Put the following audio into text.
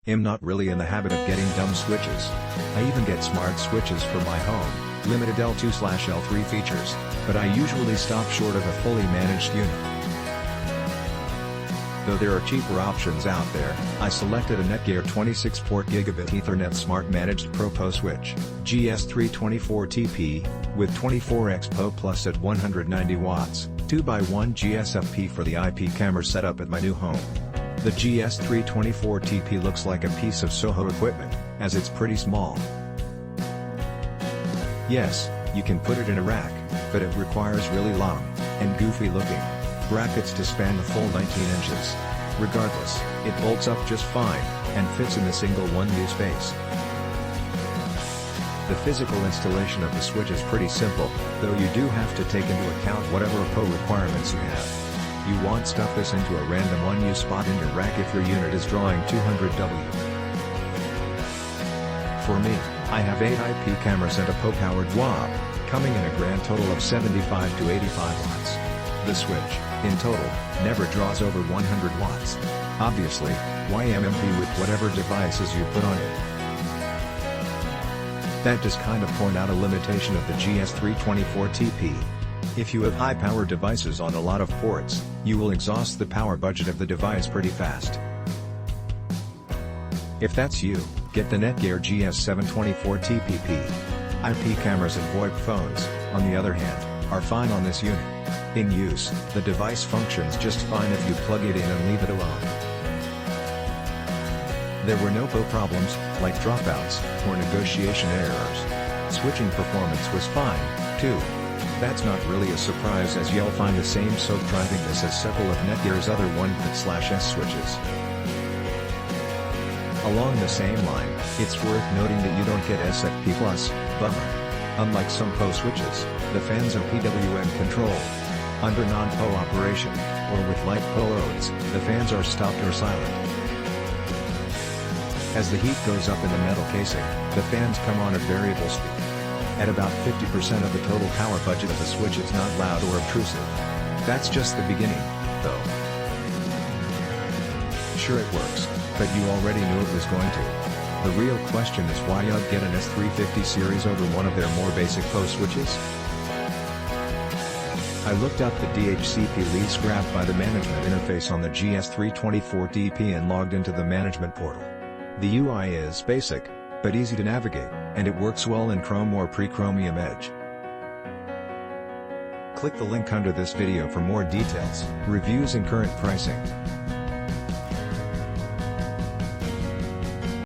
am not really in the habit of getting dumb switches. I even get smart switches for my home, limited L2/L3 features, but I usually stop short of a fully managed unit. Though there are cheaper options out there, I selected a NETGEAR 26-port Gigabit Ethernet Smart Managed Pro PoE switch, GS324TP, with 24x PoE Plus at 190 watts, 2x1 GSFP for the IP camera setup at my new home. The GS324TP looks like a piece of Soho equipment, as it's pretty small. Yes, you can put it in a rack, but it requires really long, and goofy looking, brackets to span the full 19 inches. Regardless, it bolts up just fine, and fits in the single 1U space. The physical installation of the switch is pretty simple, though you do have to take into account whatever PoE requirements you have. You won't stuff this into a random 1U spot in your rack if your unit is drawing 200W. For me, I have 8 IP cameras and a PoE-powered WAP, coming in a grand total of 75 to 85 watts. The switch, in total, never draws over 100 watts. Obviously, YMMP with whatever devices you put on it. That does kind of point out a limitation of the GS324TP. If you have high-power devices on a lot of ports, you will exhaust the power budget of the device pretty fast. If that's you, get the NETGEAR GS724TP. IP cameras and VoIP phones, on the other hand, are fine on this unit. In use, the device functions just fine if you plug it in and leave it alone. There were no PoE problems, like dropouts, or negotiation errors. Switching performance was fine, too. That's not really a surprise, as you'll find the same soap driving this as several of NETGEAR's other 1-bit/S switches. Along the same line, it's worth noting that you don't get SFP+, bummer. Unlike some PoE switches, the fans are PWM controlled. Under non-PoE operation, or with light PoE loads, the fans are stopped or silent. As the heat goes up in the metal casing, the fans come on at variable speed. At about 50% of the total power budget of the switch, it's not loud or obtrusive. That's just the beginning, though. Sure, it works, but you already knew it was going to. The real question is why you'd get an S350 series over one of their more basic PoE switches? I looked up the DHCP lease grabbed by the management interface on the GS324TP and logged into the management portal. The UI is basic, but easy to navigate, and it works well in Chrome or pre-Chromium Edge. Click the link under this video for more details, reviews and current pricing.